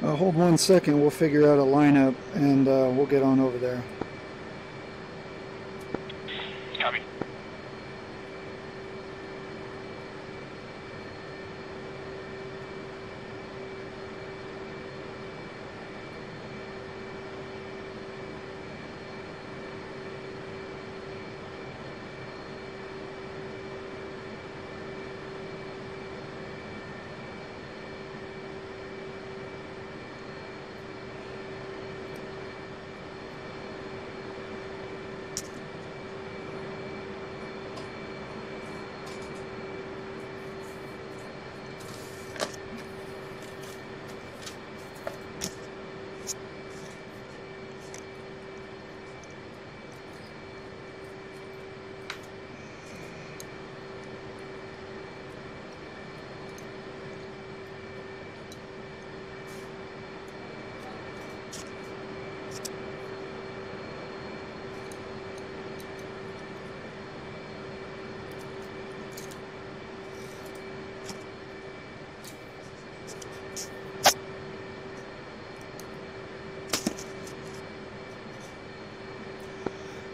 Hold 1 second, we'll figure out a lineup and we'll get on over there. Copy.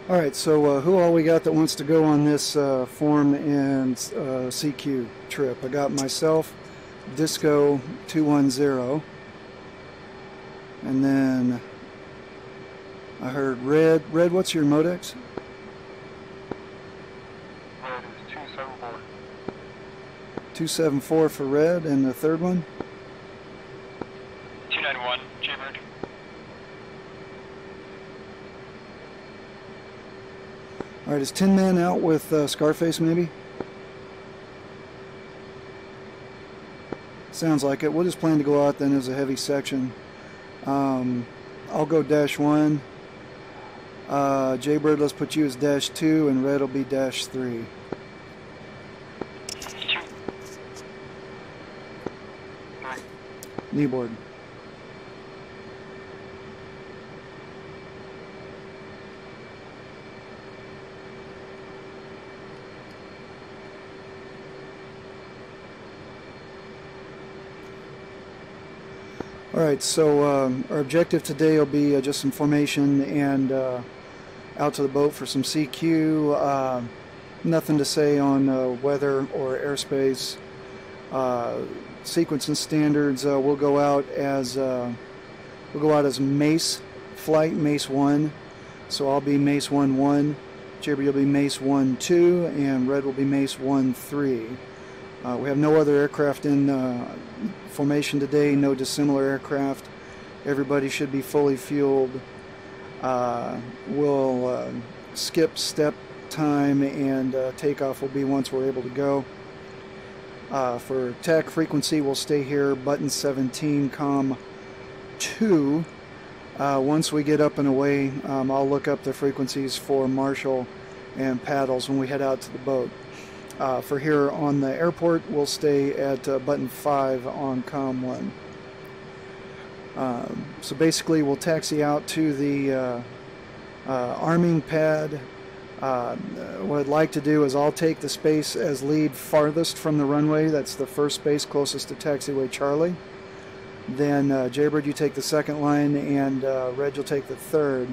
Alright, so who all we got that wants to go on this form and CQ trip? I got myself, Disco 210, and then I heard Red. Red, what's your modex? Red is 274. 274 for Red, and the third one? 291, Jaybird. Alright, is Tin Man out with Scarface maybe? Sounds like it. We'll just plan to go out then as a heavy section. I'll go -1. Jaybird, let's put you as -2, and Red will be -3. Kneeboard. Alright, so our objective today will be just some formation and out to the boat for some CQ. Nothing to say on weather or airspace. Sequence and standards, we'll go out as Mace flight, Mace 1. So I'll be Mace 1-1, Jaybird will be Mace 1-2, and Red will be Mace 1-3. We have no other aircraft in formation today, no dissimilar aircraft. Everybody should be fully fueled. We'll skip step time, and takeoff will be once we're able to go. For TAC frequency, we'll stay here, button 17, comm 2. Once we get up and away, I'll look up the frequencies for Marshall and paddles when we head out to the boat. For here on the airport, we'll stay at button 5 on comm 1. So basically, we'll taxi out to the arming pad. What I'd like to do is I'll take the space as lead farthest from the runway. That's the first space closest to taxiway Charlie. Then Jaybird, you take the second line, and Red, you'll take the third.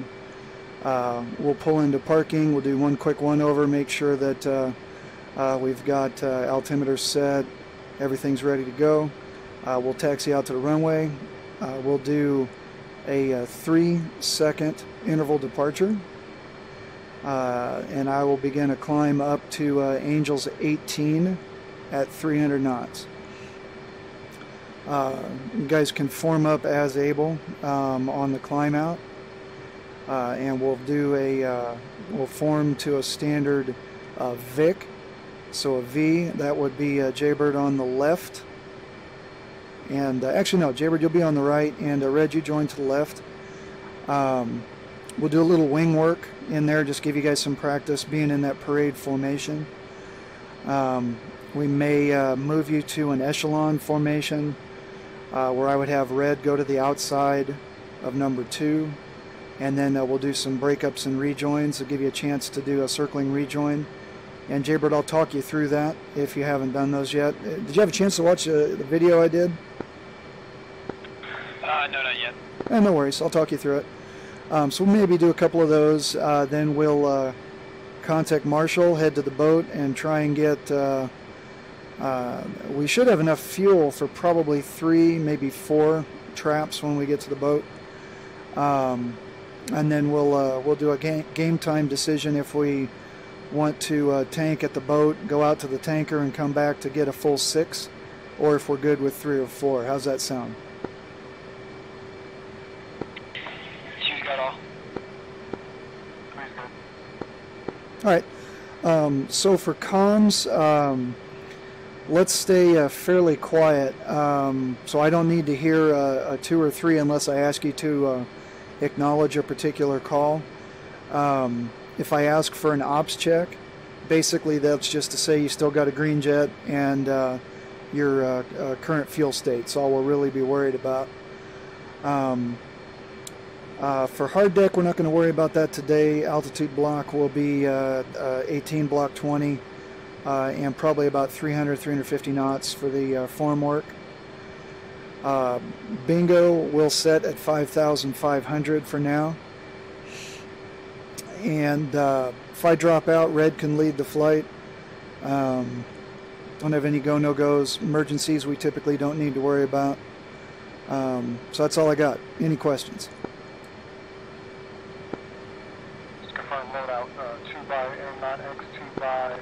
We'll pull into parking. We'll do one quick one-over, make sure that we've got altimeter set, everything's ready to go. We'll taxi out to the runway. We'll do a 3-second interval departure, and I will begin a climb up to Angels 18 at 300 knots. You guys can form up as able on the climb out, and we'll do we'll form to a standard VIC. So a V, that would be Jaybird on the left, and actually no, Jaybird, you'll be on the right, and Red, you join to the left. We'll do a little wing work in there, just give you guys some practice being in that parade formation. We may move you to an echelon formation, where I would have Red go to the outside of number 2, and then we'll do some breakups and rejoins to give you a chance to do a circling rejoin. And Jaybird, I'll talk you through that if you haven't done those yet. Did you have a chance to watch the video I did? No, not yet. No worries, I'll talk you through it. So we'll maybe do a couple of those, then we'll contact Marshall, head to the boat, and try and get, we should have enough fuel for probably 3, maybe 4 traps when we get to the boat. And then we'll do a game time decision if we want to tank at the boat, go out to the tanker and come back to get a full 6, or if we're good with 3 or 4. How's that sound? She's got all. Please good. All right. So for comms, let's stay fairly quiet. So I don't need to hear a 2 or 3 unless I ask you to acknowledge a particular call. If I ask for an ops check, basically that's just to say you still got a green jet and your current fuel state. That's all we'll really be worried about. For hard deck, we're not going to worry about that today. Altitude block will be 18 block 20 and probably about 300-350 knots for the form work. Bingo will set at 5,500 for now. And if I drop out, Red can lead the flight. Don't have any go, no-goes. Emergencies we typically don't need to worry about. So that's all I got. Any questions? Just confirm loadout 2 by M9X, 2 by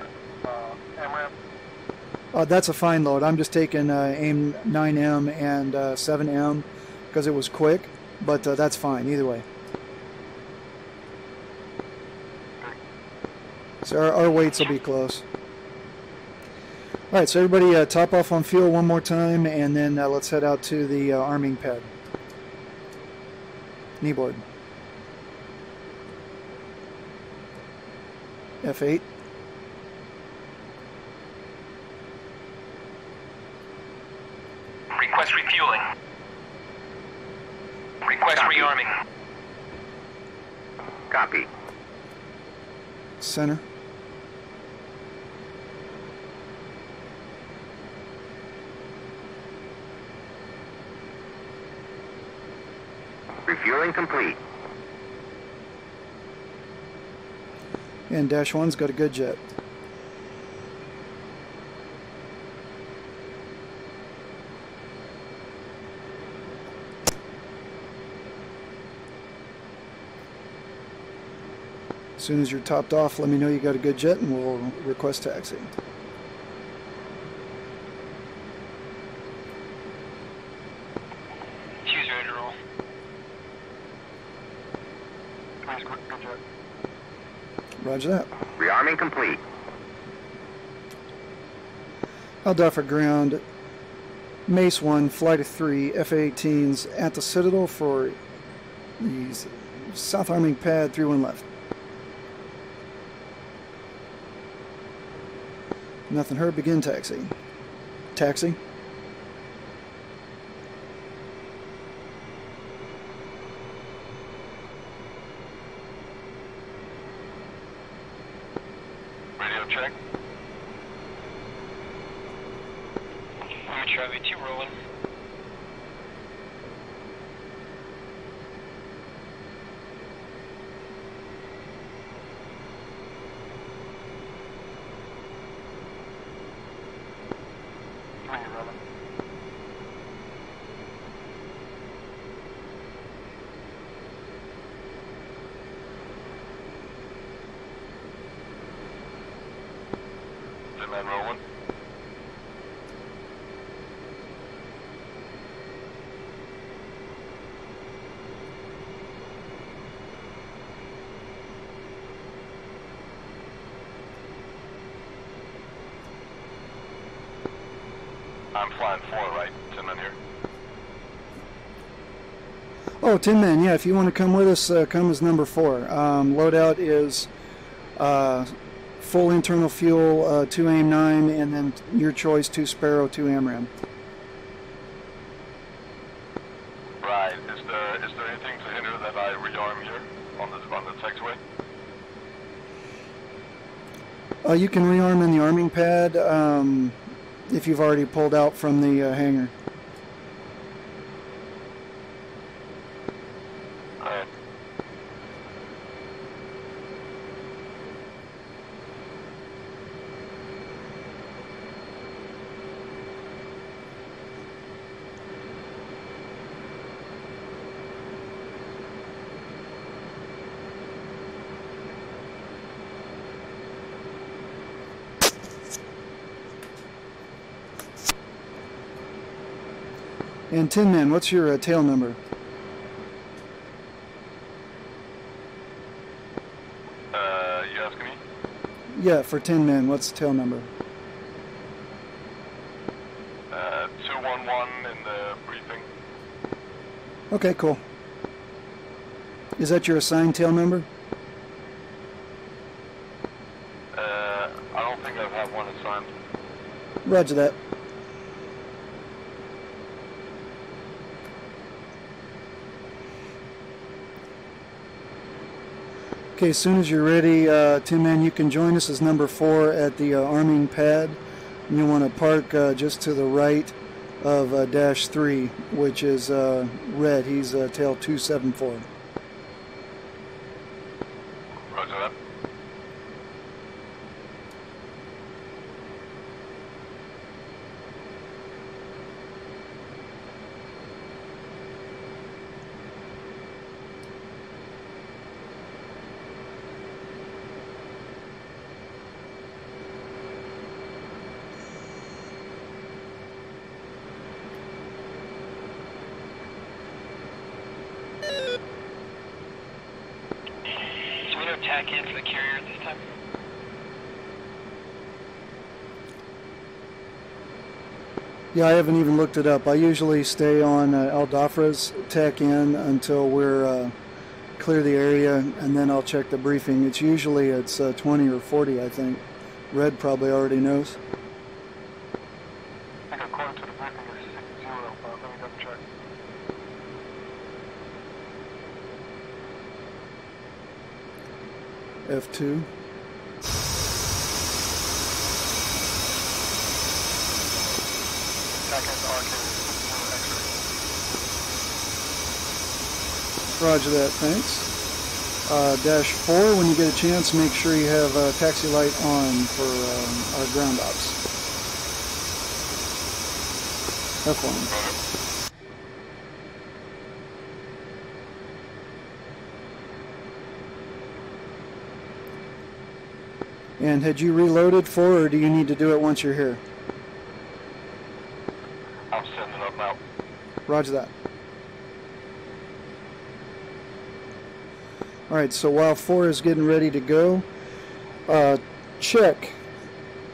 MRAM. That's a fine load. I'm just taking AIM 9M and 7M because it was quick, but that's fine either way. So our weights will be close. All right, so everybody top off on fuel one more time, and then let's head out to the arming pad. Kneeboard. F8. Request refueling. Request rearming. Copy. Center. Refueling complete. And Dash 1's got a good jet. As soon as you're topped off, let me know you got a good jet and we'll request taxi. She's ready to roll. Please good jet. Roger that. Rearming complete. I'll dock for ground. Mace 1, flight of 3, F-18s at the Citadel for the South Arming Pad, 31 left. Nothing heard, begin taxi. Taxi. Radio check. Charlie 2 rolling. Man rolling. I'm flying 4, right? 10 men here. Oh, 10 men, yeah, if you want to come with us, come as number 4. Loadout is full internal fuel, 2 AIM-9, and then your choice, 2 Sparrow, 2 AMRAAM. Right. Is there anything to hinder that I rearm here on the taxiway? You can rearm in the arming pad if you've already pulled out from the hangar. And Tin Man, what's your tail number? You asking me? Yeah, for Tin Man, what's the tail number? 211 in the briefing. Okay, cool. Is that your assigned tail number? I don't think I have one assigned. Roger that. Okay, as soon as you're ready, Tin Man, you can join us as number 4 at the arming pad. And you want to park just to the right of dash 3, which is red. He's tail 274. Roger that. So we no tack in for the carrier at this time? Yeah, I haven't even looked it up. I usually stay on Aldafra's tack in until we're clear the area, and then I'll check the briefing. It's 20 or 40, I think. Red probably already knows. I think according to the briefing is 60, but let me double check. F2. Roger that, thanks. Dash 4, when you get a chance, make sure you have taxi light on for our ground ops. F1. And had you reloaded for, or do you need to do it once you're here? I'm setting it up now. Roger that. Alright, so while 4 is getting ready to go, check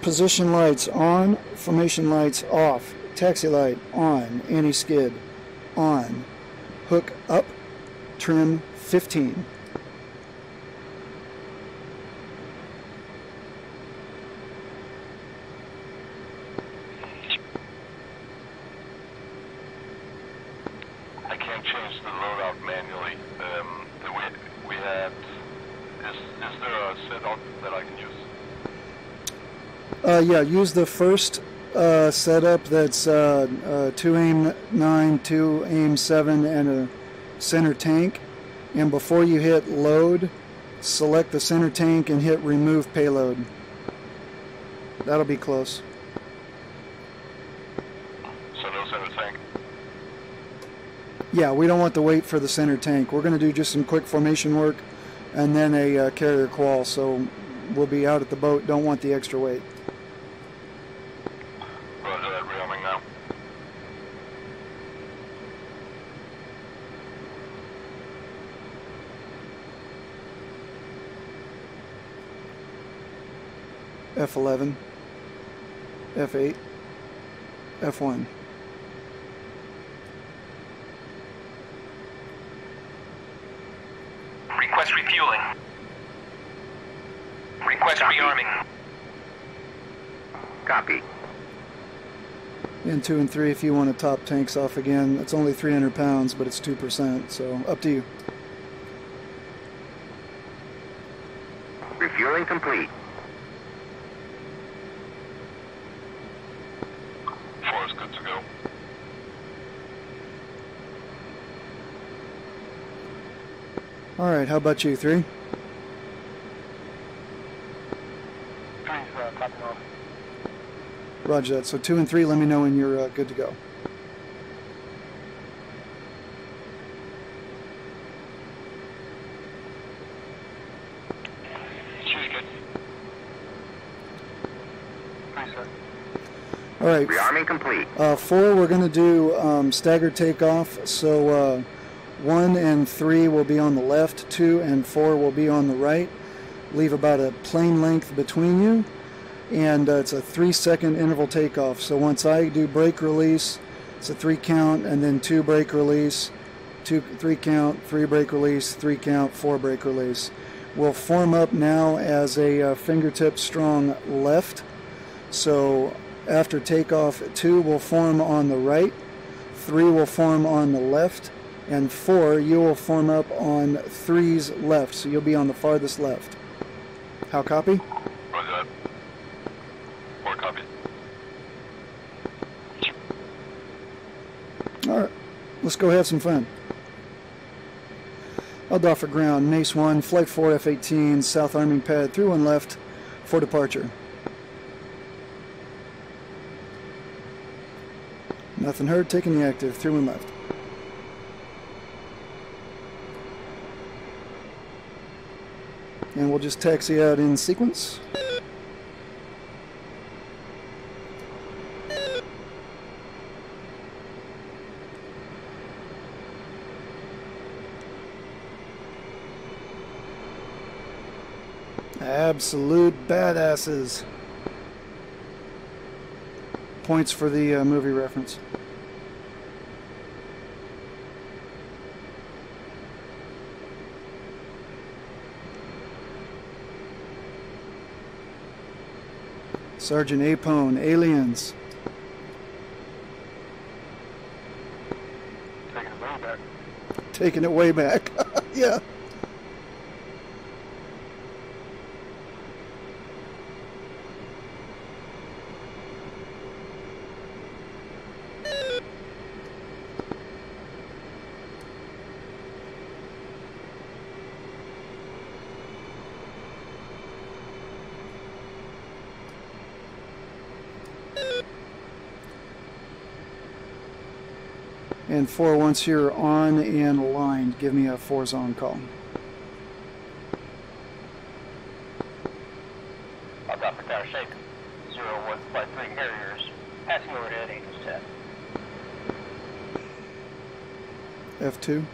position lights on, formation lights off, taxi light on, anti-skid on, hook up, trim 15. I can't change the loadout manually. We had. Is there a setup that I can use? Yeah, use the first setup that's 2 aim 9, 2 aim 7, and a center tank. And before you hit load, select the center tank and hit remove payload. That'll be close. So no center tank. Yeah, we don't want to wait for the center tank. We're going to do just some quick formation work and then a carrier qual, so we'll be out at the boat. Don't want the extra weight. Roger that, rearming now. F11, F8, F1. Request refueling. Request rearming. Copy. And 2 and 3, if you want to top tanks off again, it's only 300 pounds, but it's 2%, so up to you. Refueling complete. 4 is good to go. All right, how about you, 3? 3's topping off. Roger that. So 2 and 3, let me know when you're good to go. She's good. 3, sir. All right. Rearming complete. 4, we're going to do staggered takeoff. So 1 and 3 will be on the left, 2 and 4 will be on the right. Leave about a plane length between you. And it's a 3-second interval takeoff. So once I do brake release, it's a 3 count, and then 2 brake release, 3 count, 3 brake release, 3 count, 4 brake release. We'll form up now as a fingertip strong left. So after takeoff, 2 will form on the right, 3 will form on the left, and 4, you will form up on 3's left. So you'll be on the farthest left. How copy? Roger that. 4 copy. All right, let's go have some fun. I'll dock for ground. NACE 1, Flight 4 F-18, south arming pad, through and left for departure. Nothing heard, taking the active, through and left. And we'll just taxi out in sequence. Absolute badasses. Points for the movie reference. Sergeant Apone, Aliens. Taking it way back. Taking it way back. Yeah. And 4, once you're on and aligned, give me a 4-zone call. I'll drop for counter shake. 0153 Harriers. Passing overhead, Angels 10. F2.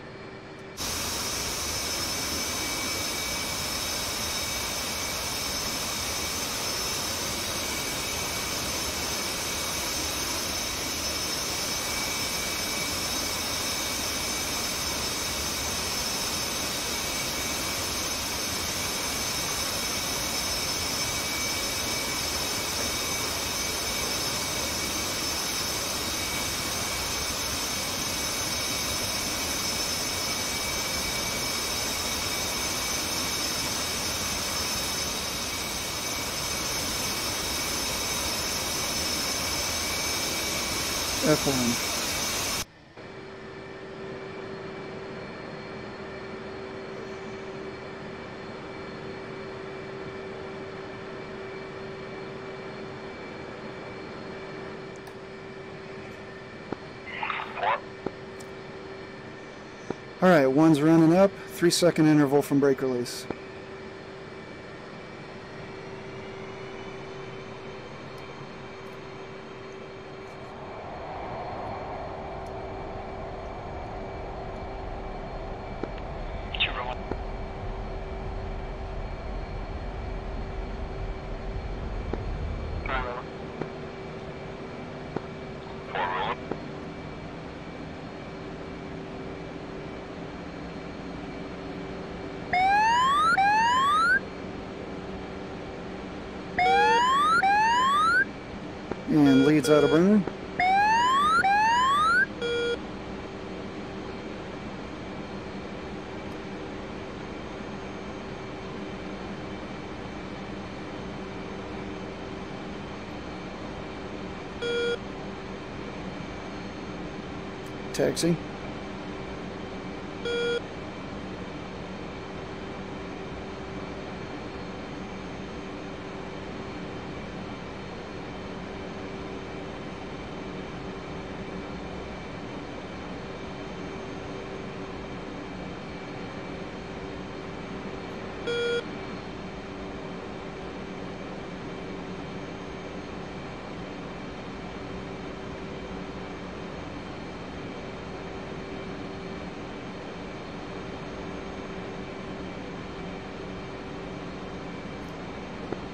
F1. All right, 1's running up, 3-second interval from brake release. And leads out of burner. Taxi.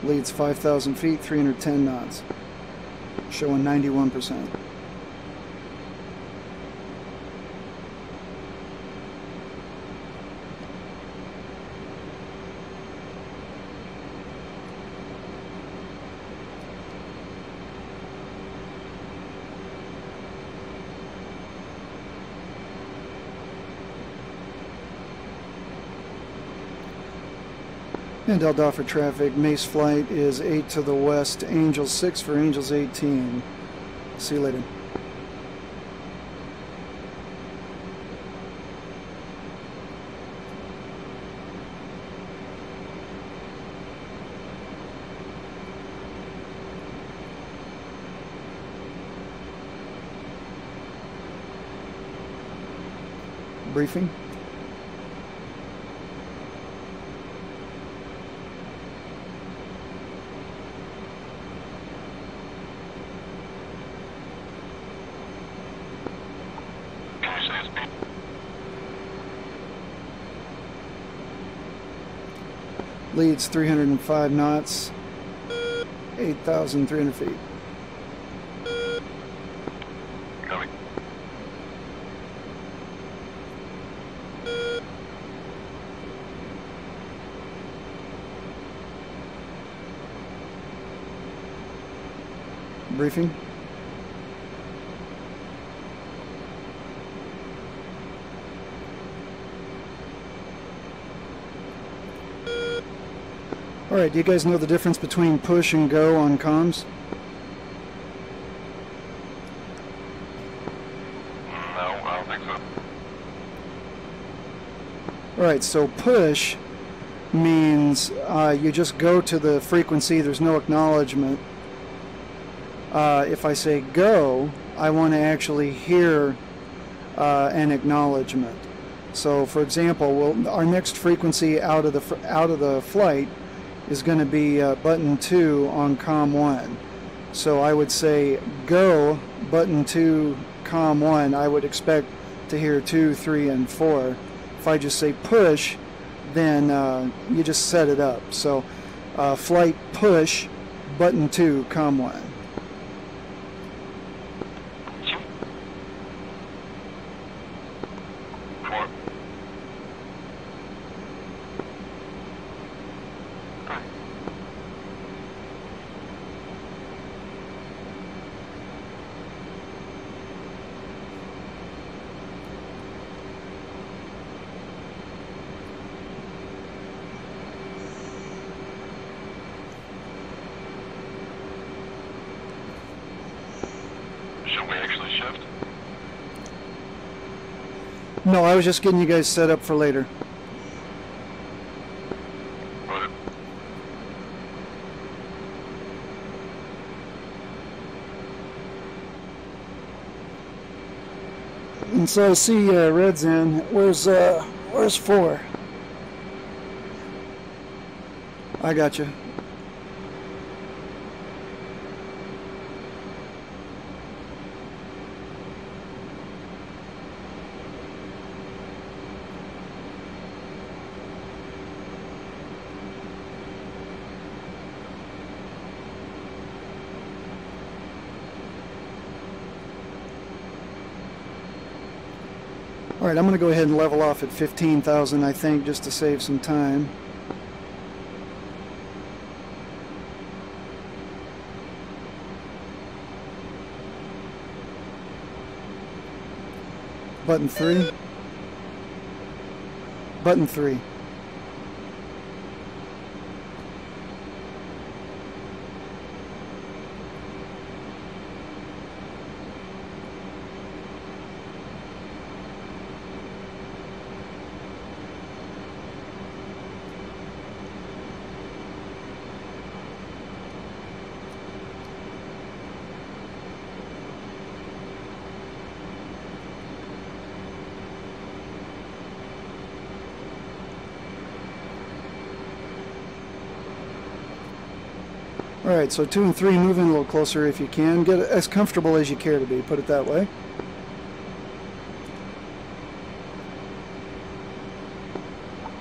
Leads 5,000 feet, 310 knots. Showing 91%. And Delta for traffic, Mace flight is 8 to the west, Angels 6 for Angels 18. See you later. Briefing. Leads 305 knots, 8,300 feet. Copy. Briefing. Alright, do you guys know the difference between push and go on comms? No, I don't think so. Alright, so push means you just go to the frequency, there's no acknowledgement. If I say go, I want to actually hear an acknowledgement. So for example, our next frequency out of the flight is going to be button 2 on COM 1. So I would say go button 2 COM 1. I would expect to hear 2, 3, and 4. If I just say push, then you just set it up. So flight push button 2 COM 1. Should we actually shift? No, I was just getting you guys set up for later. Right. And so I see red's in. Where's 4? I got you. All right, I'm going to go ahead and level off at 15,000, I think, just to save some time. Button 3. Button 3. Alright, so 2 and 3, move in a little closer if you can. Get as comfortable as you care to be, put it that way.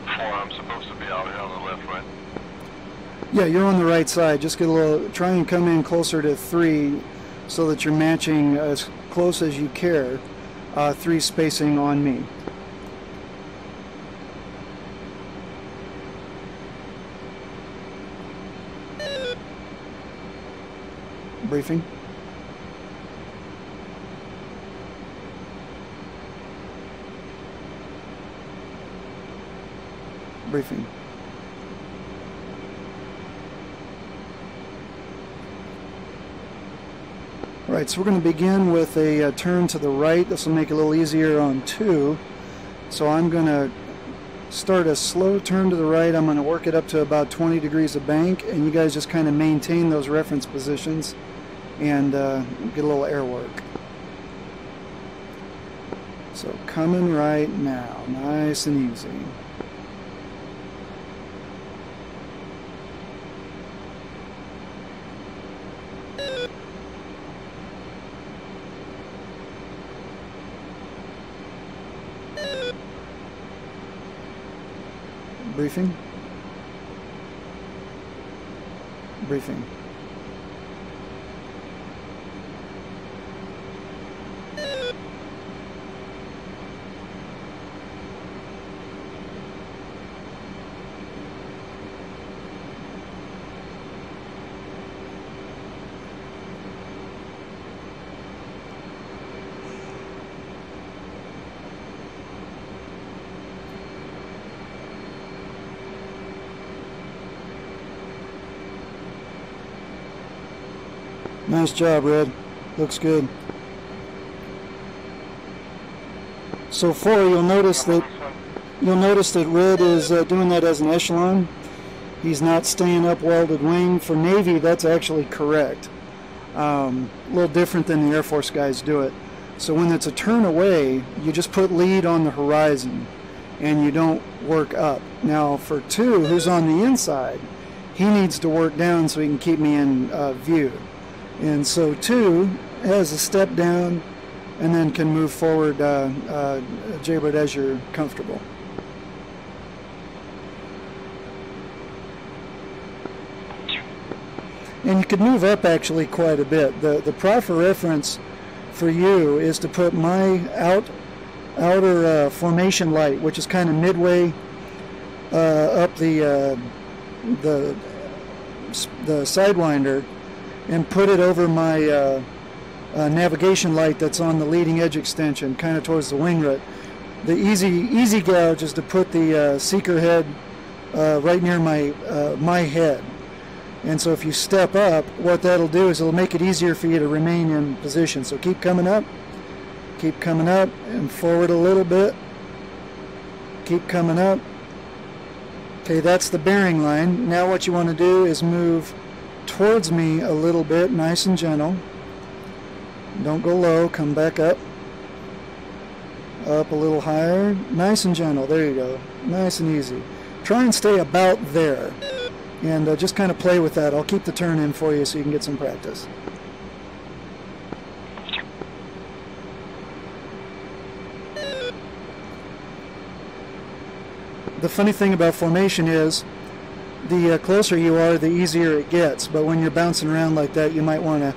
I'm supposed to be out here on the left, right? Yeah, you're on the right side. Just get a little, try and come in closer to 3 so that you're matching as close as you care. 3 spacing on me. Briefing. Briefing. Right, so we're going to begin with a turn to the right. This will make it a little easier on 2. So I'm going to start a slow turn to the right. I'm going to work it up to about 20 degrees of bank, and you guys just kind of maintain those reference positions and get a little air work. So coming right now, nice and easy. Briefing. Briefing. Nice job, Red. Looks good. So 4, you'll notice that Red is doing that as an echelon. He's not staying up welded wing. For Navy, that's actually correct. A little different than the Air Force guys do it. So when it's a turn away, you just put lead on the horizon and you don't work up. Now for 2, who's on the inside, he needs to work down so he can keep me in view. And so 2 has a step down and then can move forward Jaybird as you're comfortable. And you could move up actually quite a bit. The proper reference for you is to put my outer formation light, which is kind of midway up the Sidewinder, and put it over my navigation light that's on the leading edge extension, kind of towards the wing rut. The easy gouge is to put the seeker head right near my head. And so if you step up, what that'll do is it'll make it easier for you to remain in position. So keep coming up, and forward a little bit. Keep coming up. Okay, that's the bearing line. Now what you want to do is move towards me a little bit, nice and gentle. Don't go low, come back up. Up a little higher, nice and gentle, there you go. Nice and easy. Try and stay about there. And just kind of play with that. I'll keep the turn in for you so you can get some practice. The funny thing about formation is the closer you are, the easier it gets. But when you're bouncing around like that, you might want to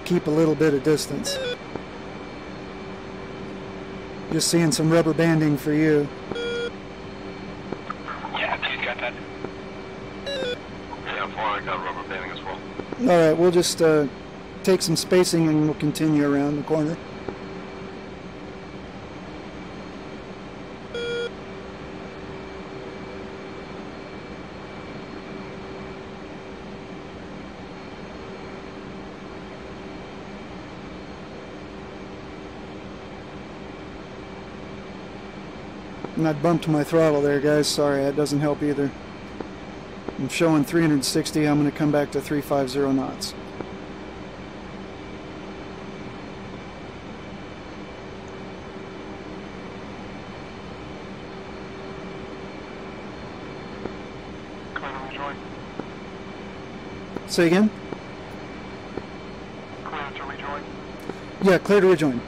keep a little bit of distance. Just seeing some rubber banding for you. Yeah, dude, got that. Yeah, 4, I got rubber banding as well. All right, we'll just take some spacing and we'll continue around the corner. And I bumped my throttle there, guys. Sorry, that doesn't help either. I'm showing 360. I'm going to come back to 350 knots. Clear to rejoin. Say again? Clear to rejoin. Yeah, clear to rejoin.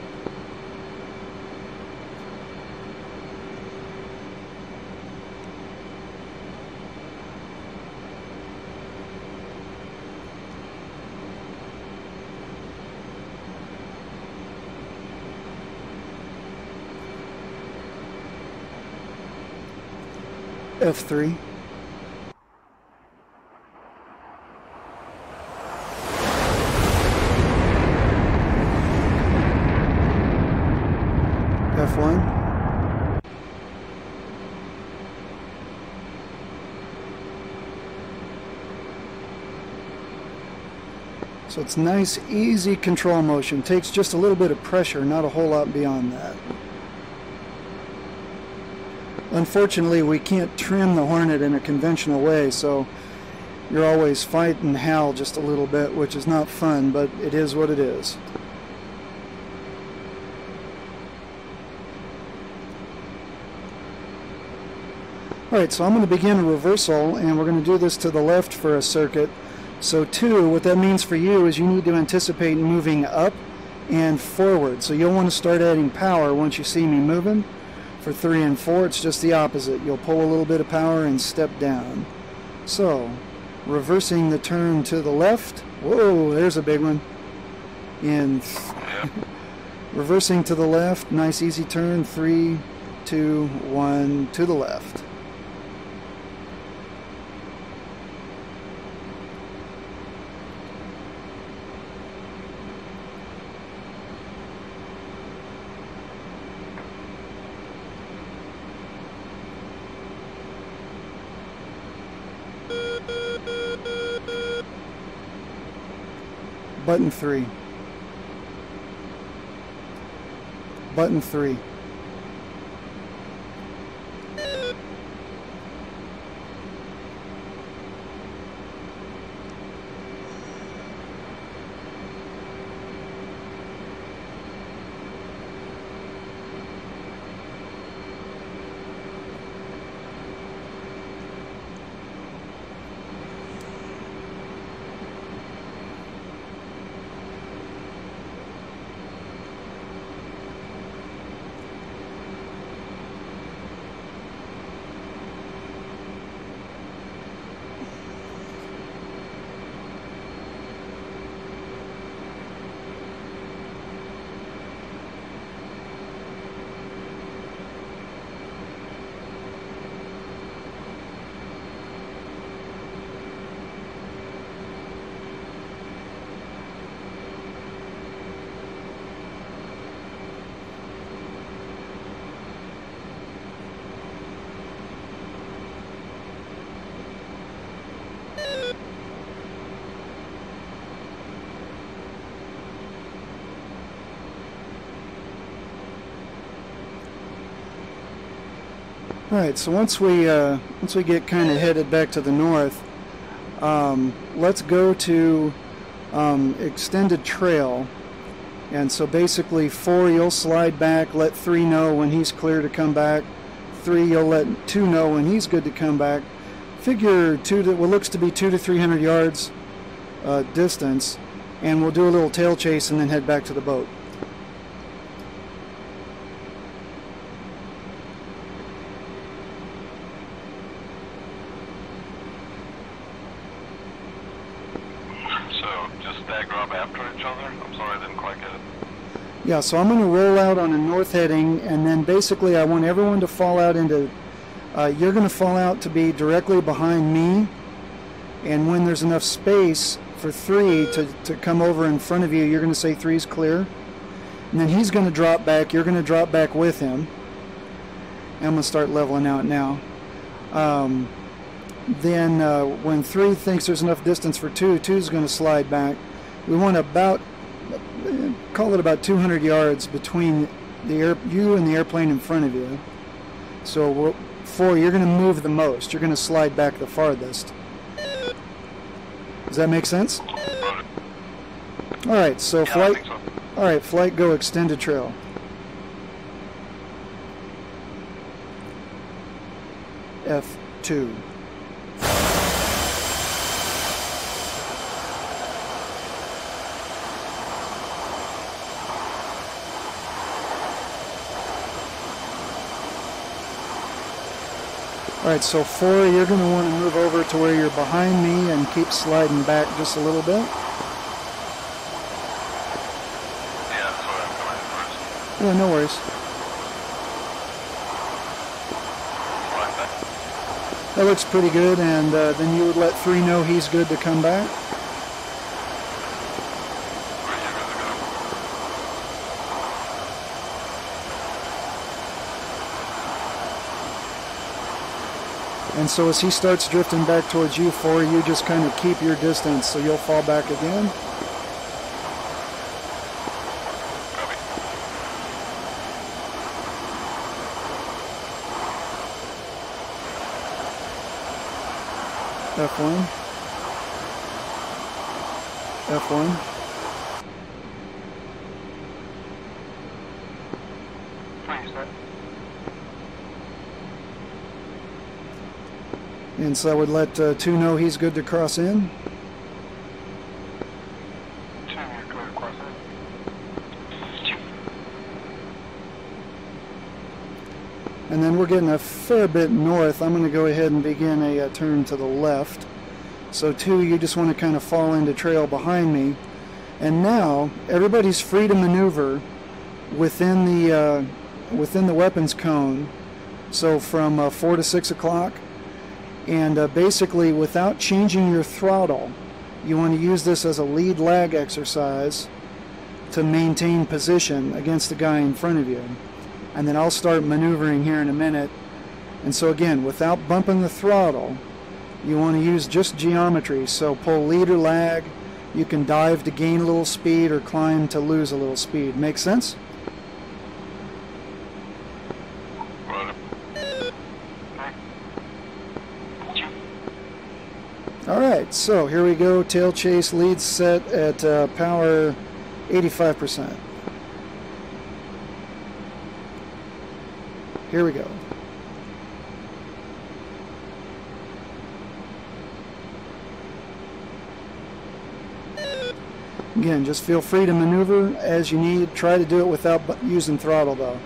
F3. F1. So it's nice, easy control motion. Takes just a little bit of pressure, not a whole lot beyond that. Unfortunately, we can't trim the Hornet in a conventional way, so you're always fighting HAL just a little bit, which is not fun, but it is what it is. Alright, so I'm going to begin a reversal, and we're going to do this to the left for a circuit. So 2, what that means for you is you need to anticipate moving up and forward. So you'll want to start adding power once you see me moving. For 3 and 4, it's just the opposite. You'll pull a little bit of power and step down. So, reversing the turn to the left. Whoa, there's a big one. In reversing to the left, nice easy turn. 3, 2, 1, to the left. Button 3. Button 3. Alright, so once we get kind of headed back to the north, let's go to extended trail. And so basically 4, you'll slide back, let 3 know when he's clear to come back. 3, you'll let 2 know when he's good to come back. Figure what looks to be 200 to 300 yards distance, and we'll do a little tail chase and then head back to the boat. Yeah, so I'm going to roll out on a north heading, and then basically I want everyone to fall out into, you're going to fall out to be directly behind me, and when there's enough space for 3 to come over in front of you, you're going to say 3's clear, and then he's going to drop back, you're going to drop back with him, and I'm going to start leveling out now. Then when 3 thinks there's enough distance for 2, 2's going to slide back. We want about, call it about 200 yards between you and the airplane in front of you. So 4, you're going to move the most. You're going to slide back the farthest. Does that make sense? All right, so flight. All right, flight go extended trail. F2. Alright, so 4, you're going to want to move over to where you're behind me and keep sliding back just a little bit. Yeah, that's where I'm coming first. Yeah, no worries. Slide back. That looks pretty good, and then you would let 3 know he's good to come back. And so as he starts drifting back towards you, 4, you just kind of keep your distance, so you'll fall back again. F1. F1. And so I would let 2 know he's good to cross in. 2, you're clear to cross in. 2. And then we're getting a fair bit north. I'm going to go ahead and begin a turn to the left. So 2, you just want to kind of fall into trail behind me. And now everybody's free to maneuver within the weapons cone. So from 4 to 6 o'clock. And basically, without changing your throttle, you want to use this as a lead lag exercise to maintain position against the guy in front of you. And then I'll start maneuvering here in a minute. And so again, without bumping the throttle, you want to use just geometry. So pull lead or lag. You can dive to gain a little speed or climb to lose a little speed. Make sense? Alright, so here we go. Tail chase lead set at power 85%. Here we go. Again, just feel free to maneuver as you need. Try to do it without using throttle though.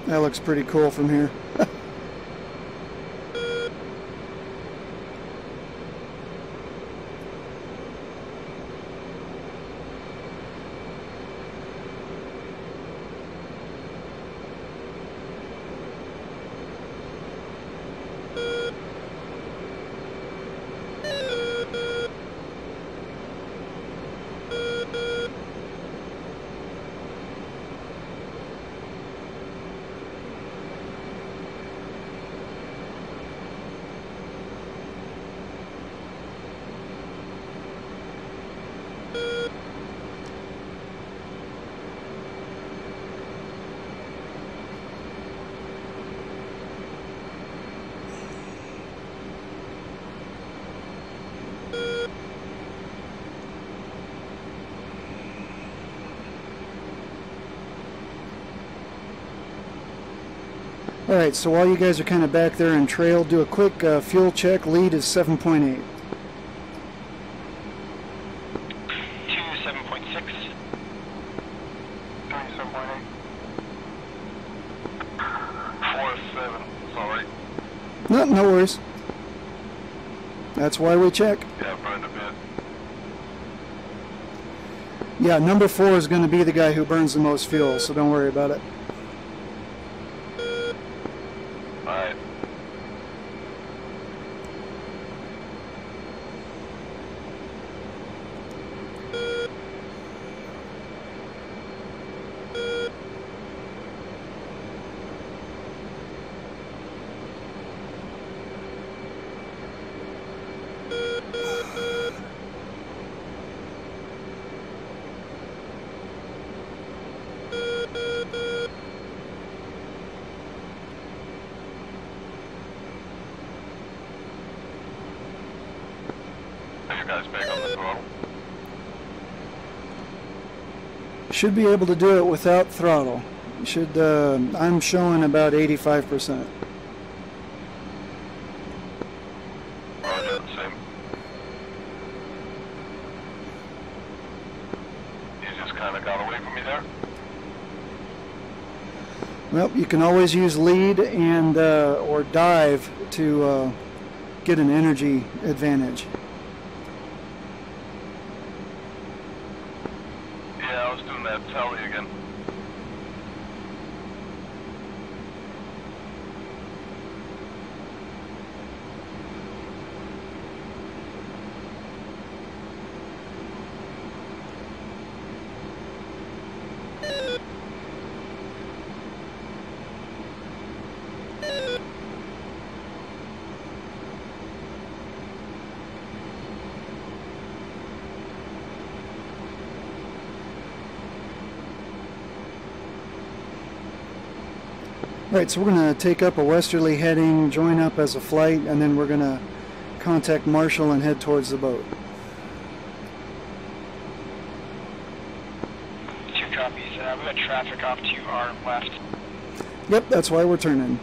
That looks pretty cool from here. Alright, so while you guys are kind of back there in trail, do a quick fuel check. Lead is 7.8. 7.6. 7.8. 4-7. Sorry. No worries. That's why we check. Yeah, burned a bit. Yeah, number 4 is going to be the guy who burns the most fuel, so don't worry about it. Alright. Are you guys back on the Should be able to do it without throttle. Should I'm showing about 85%. Roger, same. You just kind of got away from me there. Well, you can always use lead and or dive to get an energy advantage. Yeah, I was doing that tally again. Right, so we're going to take up a westerly heading, join up as a flight, and then we're going to contact Marshall and head towards the boat. 2 copies. We got traffic off to our left. Yep, that's why we're turning.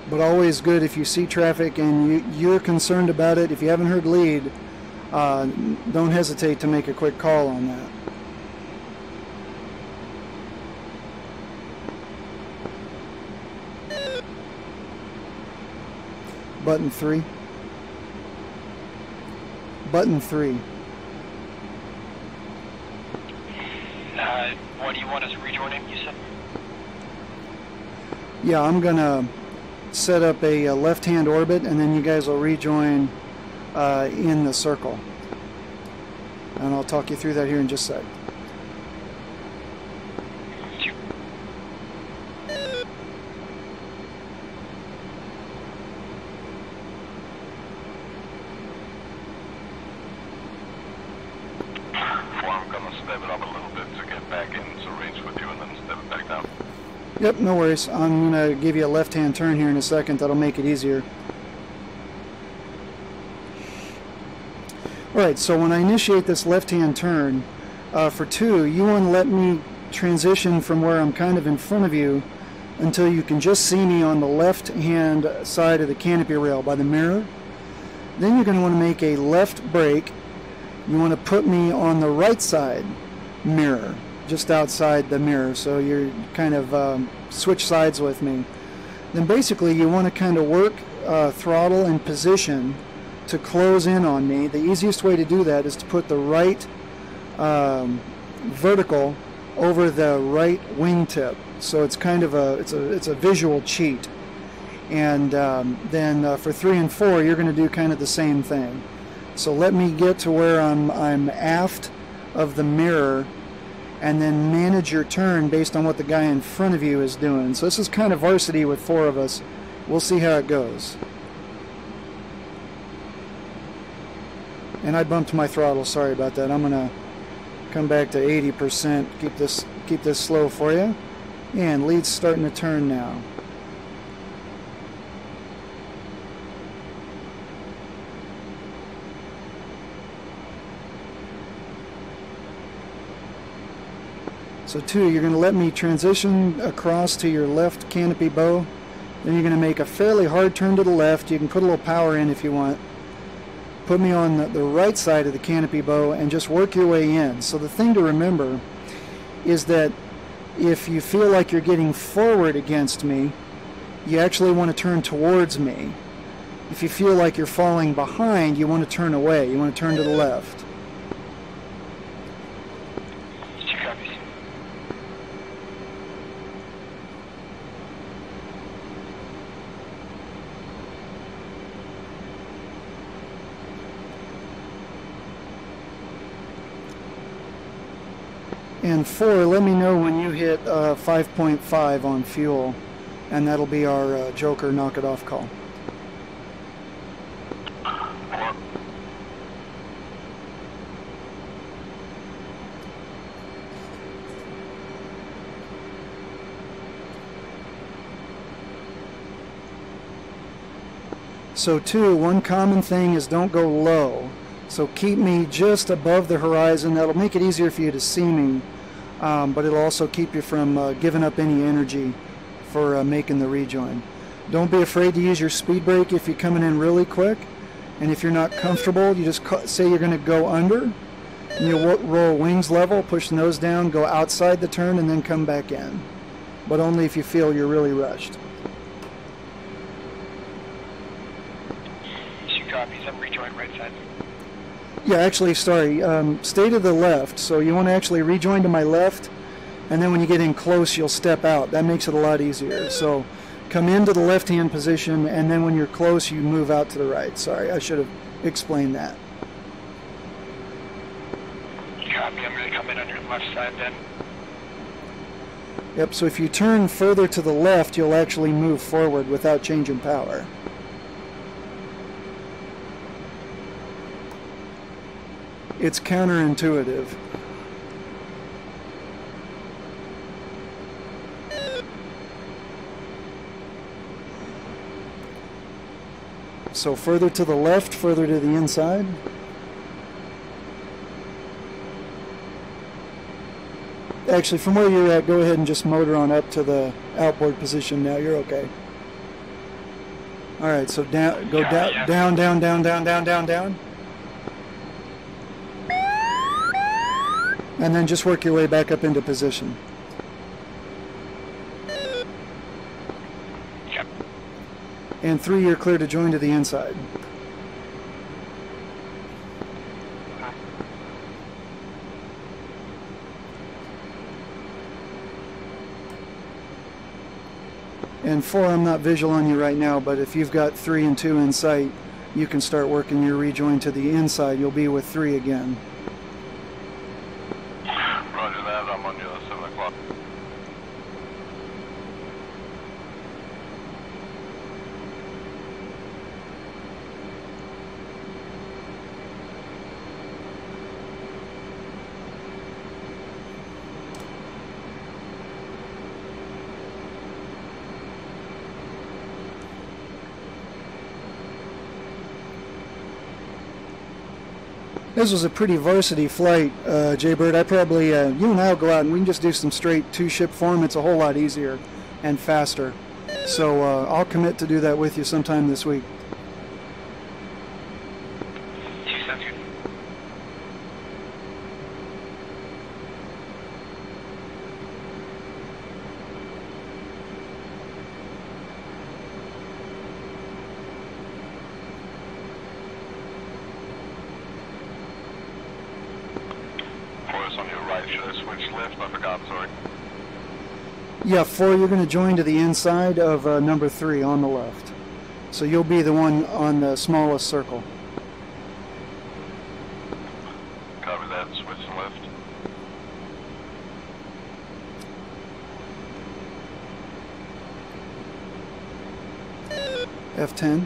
But always good if you see traffic and you're concerned about it. If you haven't heard lead, don't hesitate to make a quick call on that. Button 3. Button 3. What do you want us rejoining, you said? Yeah, I'm going to set up a left-hand orbit, and then you guys will rejoin in the circle. And I'll talk you through that here in just a sec. I'm gonna step it up a little bit to get back into range with you and then step it back down. Yep, no worries. I'm going to give you a left-hand turn here in a second. That'll make it easier. Alright, so when I initiate this left-hand turn, for 2, you want to let me transition from where I'm kind of in front of you until you can just see me on the left-hand side of the canopy rail by the mirror. Then you're going to want to make a left brake. You want to put me on the right side mirror, just outside the mirror, so you're kind of switch sides with me. Then basically you want to kind of work throttle and position to close in on me. The easiest way to do that is to put the right vertical over the right wingtip. So it's kind of it's a visual cheat. And then for 3 and 4, you're going to do kind of the same thing. So let me get to where I'm aft of the mirror, and then manage your turn based on what the guy in front of you is doing. So this is kind of varsity with 4 of us. We'll see how it goes. And I bumped my throttle, sorry about that. I'm gonna come back to 80%, keep this slow for you. And lead's starting to turn now. So 2, you're going to let me transition across to your left canopy bow. Then you're going to make a fairly hard turn to the left. You can put a little power in if you want. Put me on the right side of the canopy bow and just work your way in. So the thing to remember is that if you feel like you're getting forward against me, you actually want to turn towards me. If you feel like you're falling behind, you want to turn away. You want to turn to the left. And 4, let me know when you hit 5.5 on fuel, and that'll be our Joker knock it off call. So 2, one common thing is don't go low. So keep me just above the horizon. That'll make it easier for you to see me, but it'll also keep you from giving up any energy for making the rejoin. Don't be afraid to use your speed brake if you're coming in really quick. And if you're not comfortable, you just say you're going to go under. And you'll roll wings level, push the nose down, go outside the turn, and then come back in. But only if you feel you're really rushed. She copies. I'm rejoin right side. Yeah, actually, sorry. Stay to the left. So you want to actually rejoin to my left, and then when you get in close, you'll step out. That makes it a lot easier. So come into the left-hand position, and then when you're close, you move out to the right. Sorry, I should have explained that. Copy. I'm going to come in under the left side then. Yep, so if you turn further to the left, you'll actually move forward without changing power. It's counterintuitive. So further to the left, further to the inside. Actually, from where you're at, go ahead and just motor on up to the outboard position now. You're okay. All right, so down, go down, down, down, down, down, down, down, down. And then just work your way back up into position. Yep. And 3, you're clear to join to the inside. And 4, I'm not visual on you right now, but if you've got 3 and 2 in sight, you can start working your rejoin to the inside. You'll be with 3 again. Roger that, I'm on you at 7 o'clock. This was a pretty varsity flight, Jay-Bird. I probably, you and I will go out and we can just do some straight 2-ship form. It's a whole lot easier and faster. So I'll commit to do that with you sometime this week. 2 sounds good. On your right, should I switch left? I forgot, sorry. Yeah, 4, you're going to join to the inside of number 3 on the left. So you'll be the one on the smallest circle. Copy that, switching left. F10.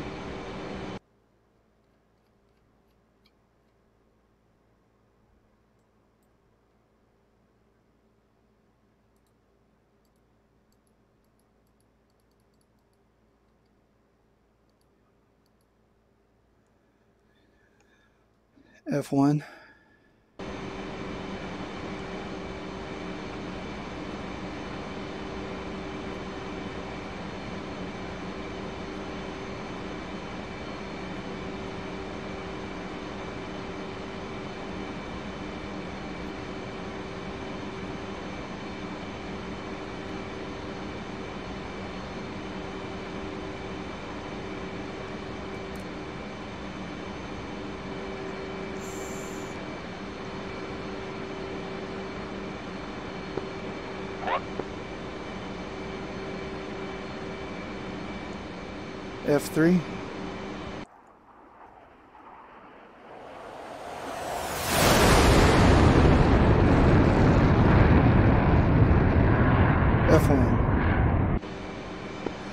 F1. F3. F1.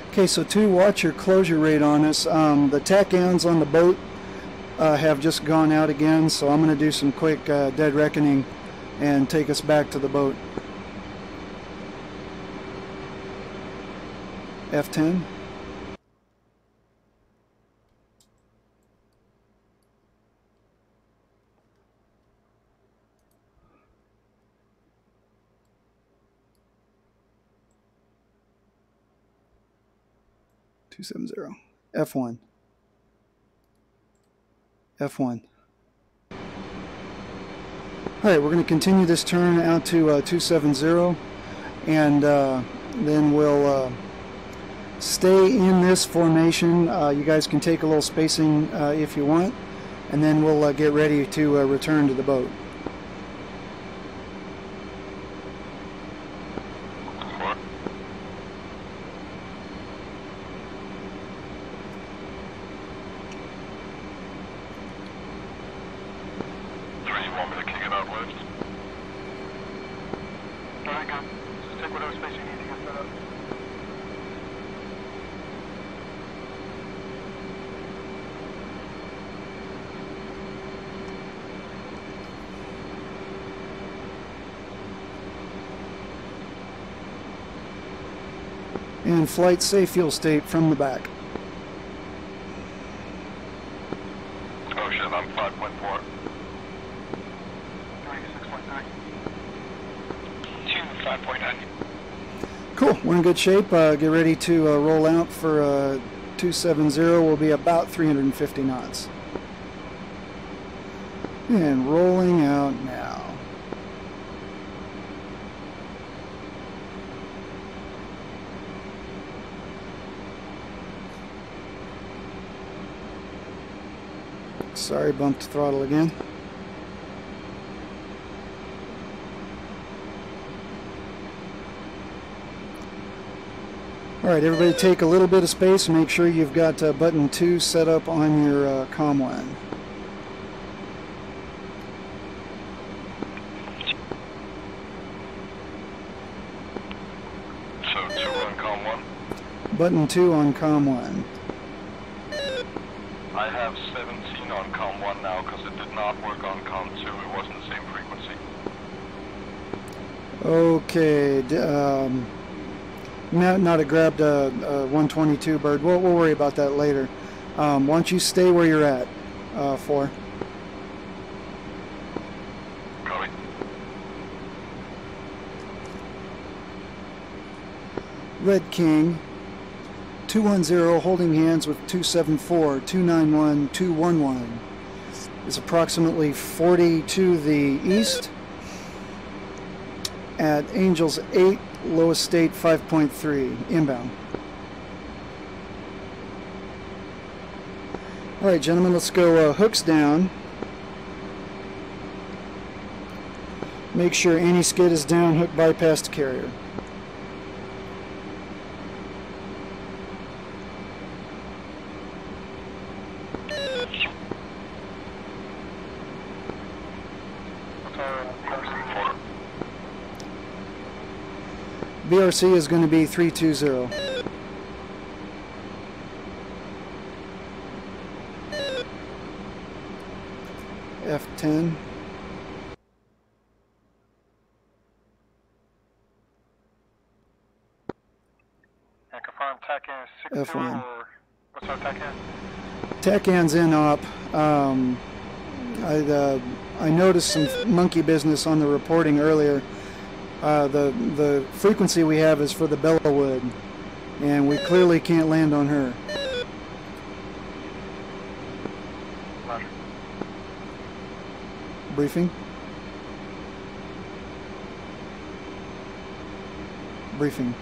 Okay, so 2, watch your closure rate on us. The tack-ends on the boat have just gone out again, so I'm going to do some quick dead reckoning and take us back to the boat. F10. 270. F1. F1. All right, we're going to continue this turn out to 270, and then we'll stay in this formation. You guys can take a little spacing if you want, and then we'll get ready to return to the boat. And flight safe fuel state from the back. Oh shit, I'm 5.4. 5.9. Cool, we're in good shape. Get ready to roll out for 270. We'll be about 350 knots. And rolling out now. Sorry, bumped throttle again. Alright, everybody take a little bit of space and make sure you've got button 2 set up on your comm line. So 2 on comm 1? Button 2 on comm 1. I have 17 on comm 1 now because it did not work on comm 2. It wasn't the same frequency. Okay, not a grabbed a 122 bird. We'll worry about that later. Why don't you stay where you're at, 4. Copy. Red King 210 holding hands with 274, 291, 211 is approximately 40 to the east at Angels 8, lowest state 5.3 inbound. All right, gentlemen, let's go hooks down. Make sure any skid is down, hook bypassed carrier. BRC is going to be 320. F10. And confirm TACAN 60 F1. or what's our TACAN? TACAN's in op. I noticed some monkey business on the reporting earlier. The frequency we have is for the Bellawood, and we clearly can't land on her. Roger. Briefing. Briefing.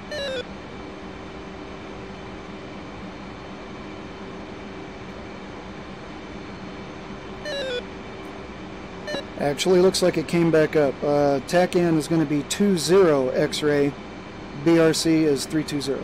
Actually, looks like it came back up. TACAN is going to be 20 X-ray. BRC is 320.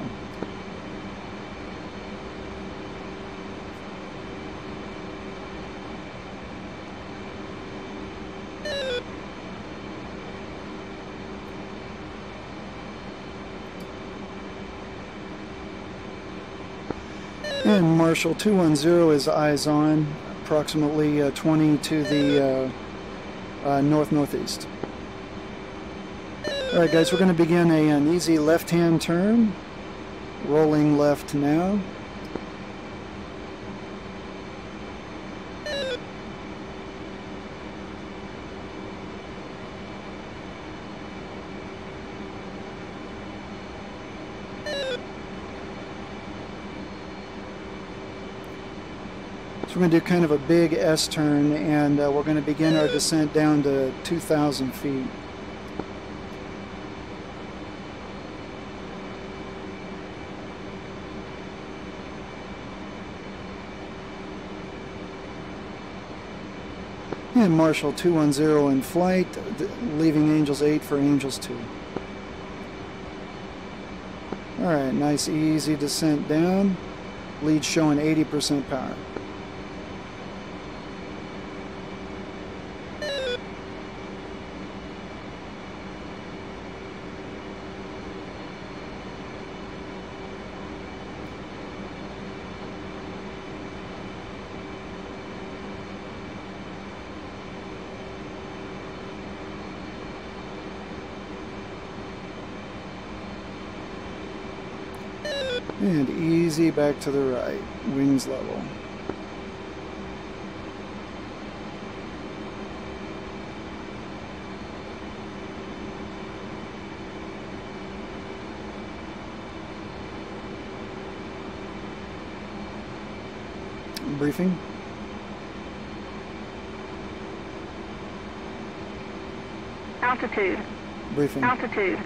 And Marshall 210 is eyes on, approximately 20 to the north-northeast. Alright guys, we're going to begin an easy left-hand turn. Rolling left now. So we're going to do kind of a big S-turn, and we're going to begin our descent down to 2,000 feet. And Marshall 210 in flight, leaving Angels 8 for Angels 2. Alright, nice easy descent down. Lead showing 80% power. And easy back to the right, wings level. Briefing. Altitude. Briefing. Altitude.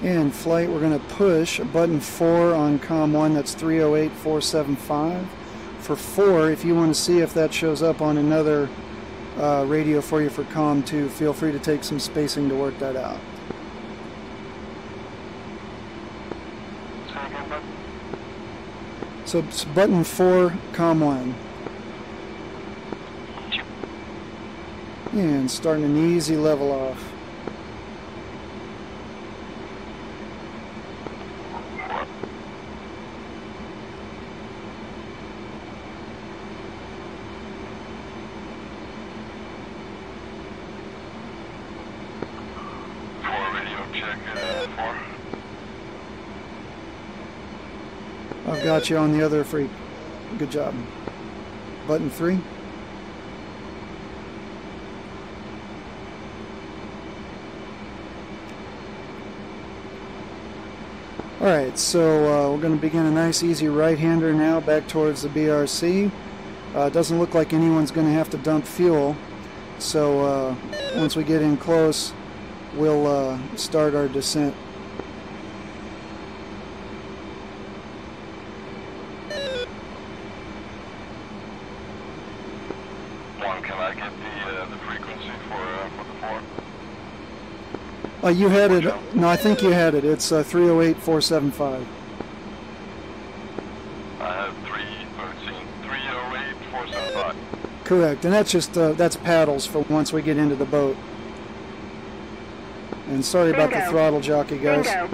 And flight, we're going to push button 4 on COM 1, that's 308-475. For 4, if you want to see if that shows up on another radio for you for COM 2, feel free to take some spacing to work that out. So it's button 4, COM 1. And starting an easy level off. I've got you on the other freak. Good job. Button 3. Alright, so we're going to begin a nice easy right-hander now back towards the BRC. It doesn't look like anyone's going to have to dump fuel, so once we get in close, we'll start our descent. Can I get the frequency for the 4? You had it. No, I think you had it. It's 308-475. I have 308-475. Correct, and that's just that's paddles for once we get into the boat. And sorry about the throttle jockey, guys. Bingo.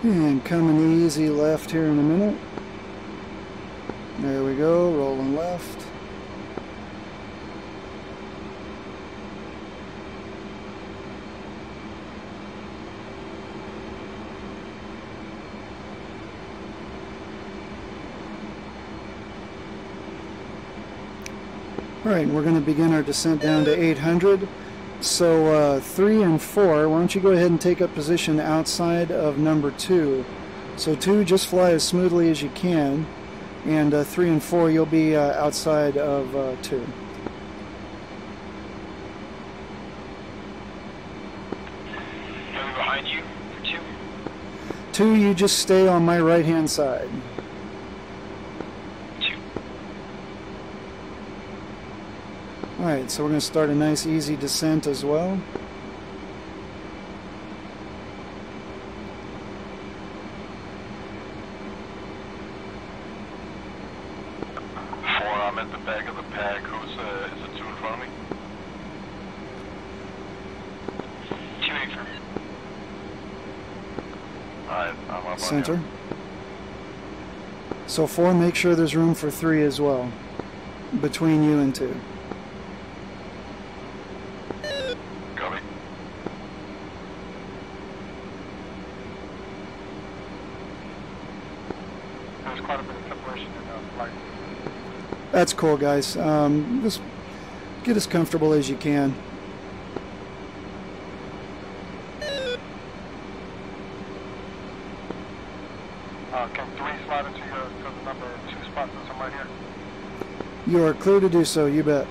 And coming easy left here in a minute. There we go, rolling left. Alright, we're going to begin our descent down to 800. So 3 and 4, why don't you go ahead and take up position outside of number 2. So 2, just fly as smoothly as you can, and 3 and 4, you'll be outside of 2. Coming behind you for 2. 2, you just stay on my right hand side. 2. Alright, so we're going to start a nice easy descent as well. I'm at the back of the pack. Who's is it 2 in front of me? 2 acre. 5, I'm up on Center. you. So 4, make sure there's room for 3 as well, between you and 2. Copy. There's quite a bit of separation in the flight. That's cool, guys. Just get as comfortable as you can. Can 3 slide into the number 2 spot since I'm right here? You are clear to do so, you bet.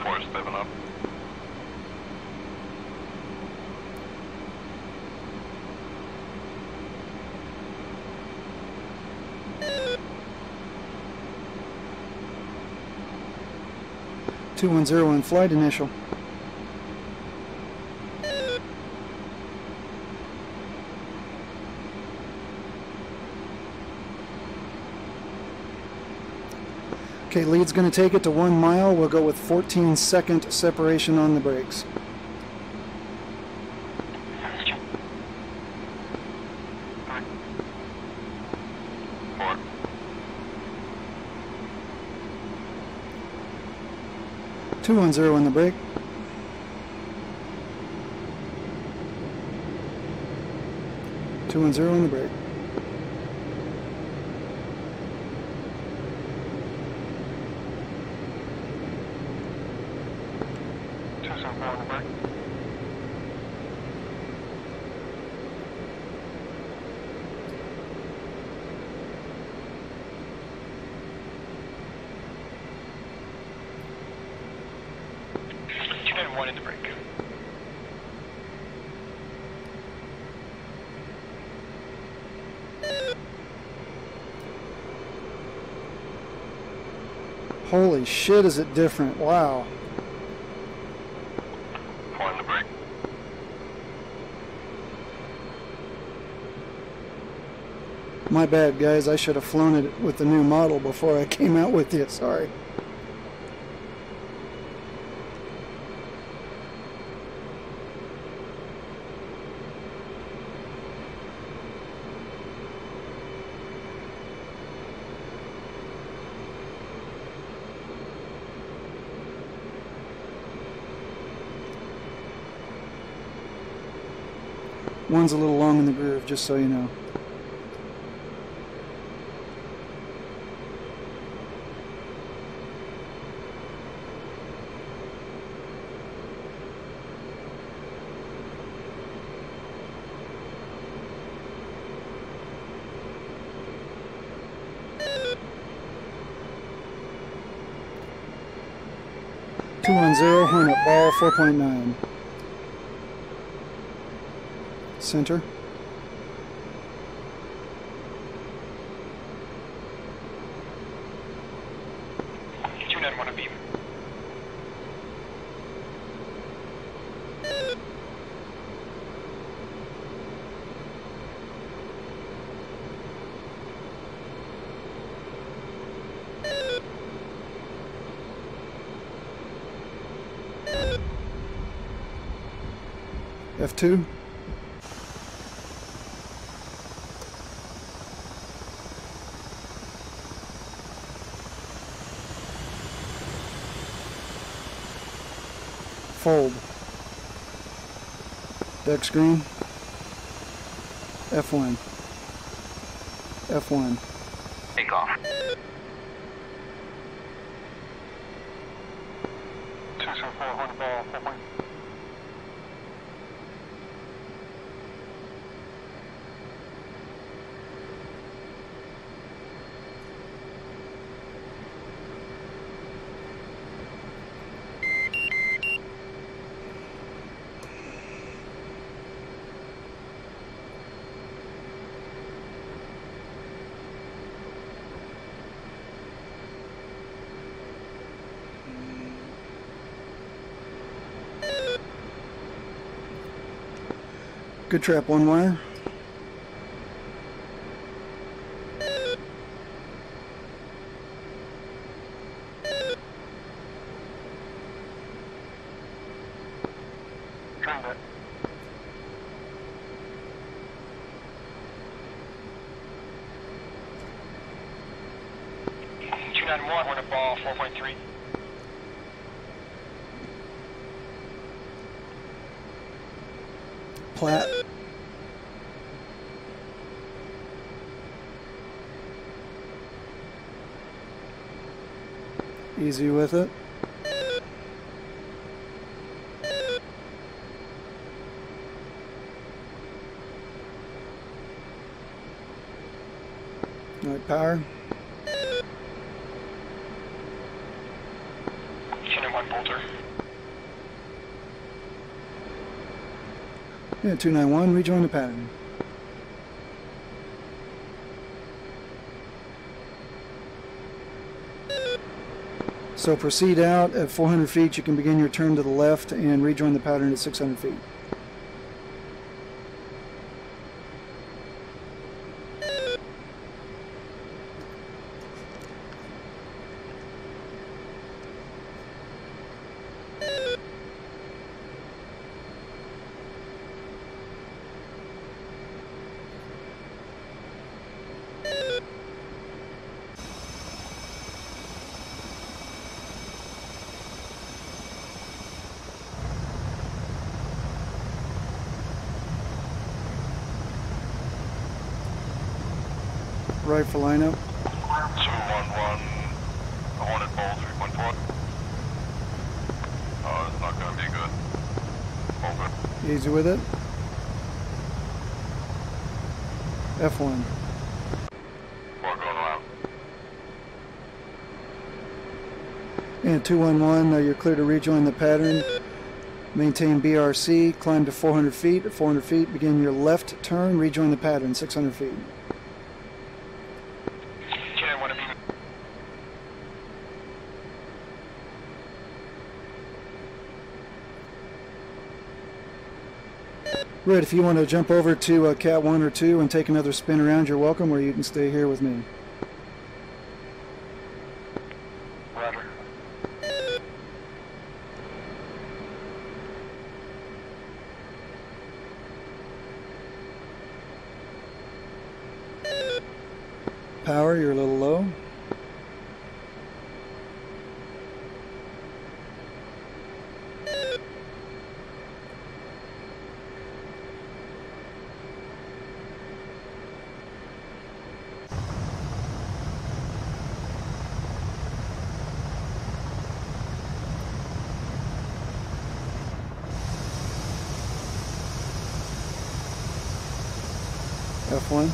4 stepping up. Two 101 flight initial. Okay, lead's going to take it to 1 mile. We'll go with 14-second separation on the brakes. Four. Two 1-0 on the brake. Two 1-0 on the brake. On the brake. And 1 in the brake. Holy shit, is it different? Wow. 4 in the brake. My bad, guys. I should have flown it with the new model before I came out with you. Sorry. One's a little long in the groove, just so you know. Two 1-0, Hornet ball 4.9. Center. Tune in 1 beam. F2. Fold. Deck screen. F1. F1. Take off. 274 Hornet ball 4.9. Good trap, 1 wire. Trained it. 291, Hornet ball 4.3. Plat. Easy with it. All right, power. 291 bolter. Yeah, 291, rejoin the pattern. So proceed out at 400 feet. You can begin your turn to the left and rejoin the pattern at 600 feet. Rifle lineup. 211, Hornet ball 3.4. It's not going to be good. Over. Easy with it. F1. We're going around. And 211, you're clear to rejoin the pattern. Maintain BRC, climb to 400 feet. At 400 feet, begin your left turn, rejoin the pattern, 600 feet. Right, if you want to jump over to Cat 1 or 2 and take another spin around, you're welcome, or you can stay here with me. Roger. Power, you're a little low. F1.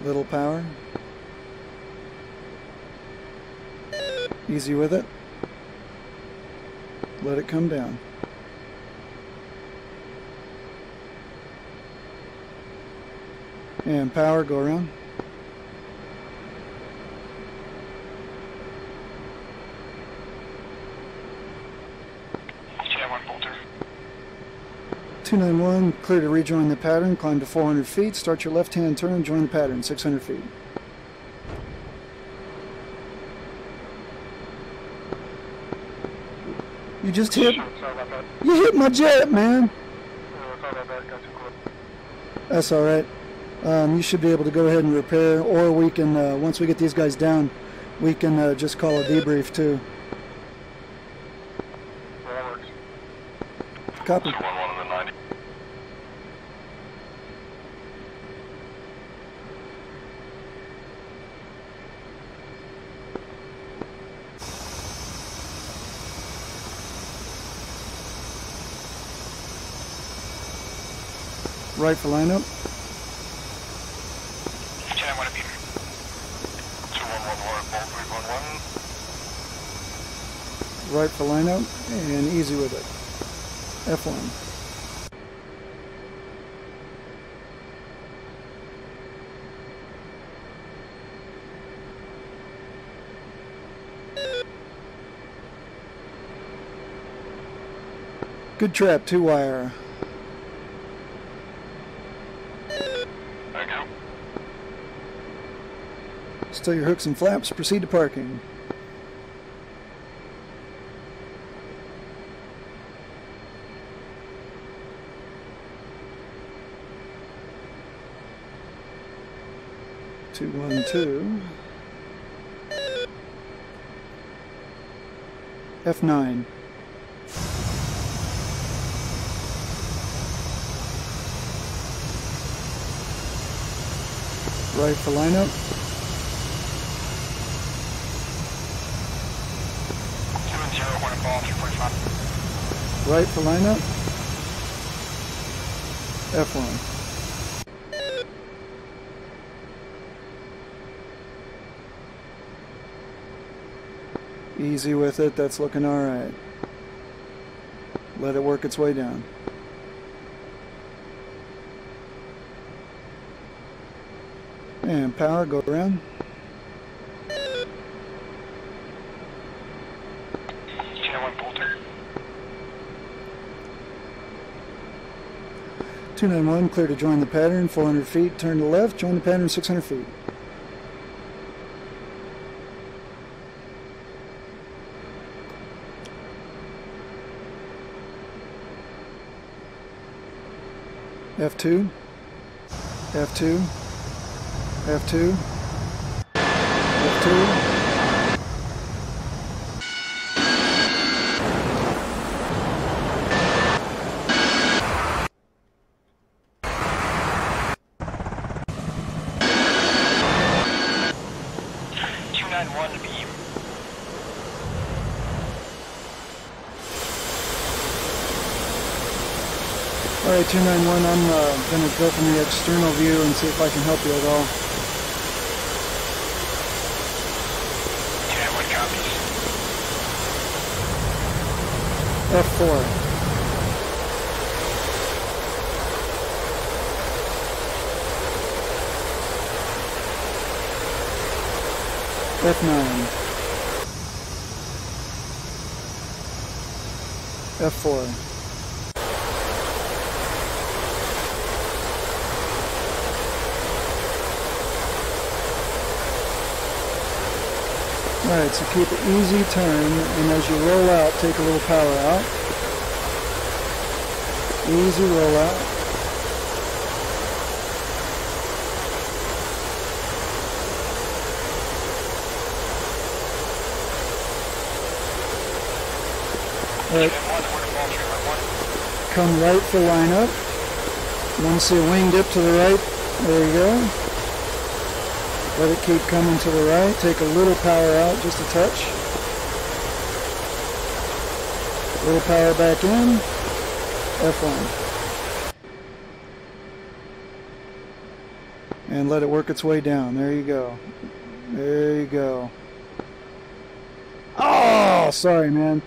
Little power. Easy with it. Let it come down. And power, go around. Bolter. 291, clear to rejoin the pattern, climb to 400 feet, start your left-hand turn, join the pattern, 600 feet. You just hit, you hit my jet, man. That's all right. You should be able to go ahead and repair, or we can, once we get these guys down, we can just call a debrief too. Copy. 211 in the 90. Rifle lineup. 291 Peter. 211 Hornet ball 3.1. Rifle lineup, and easy with it. F1. Good trap, 2-wire. Thank you. Still your hooks and flaps, proceed to parking. 212. F9. Right for lineup. 210, Hornet Ball, 345. Right for lineup. F1. Easy with it, that's looking alright. Let it work its way down. And power, go around. Channel 1, full turn. 291, clear to join the pattern, 400 feet, turn to left, join the pattern 600 feet. F2, F2, F2, F2. Alright, 291, I'm going to go from the external view and see if I can help you at all. 291 copies. F4. F9. F4. Alright, so keep an easy turn, and as you roll out, take a little power out. Easy roll out. Alright, come right for lineup. You want to see a wing dip to the right? There you go. Let it keep coming to the right. Take a little power out, just a touch. A little power back in. F1. And let it work its way down. There you go. There you go. Oh, sorry, man.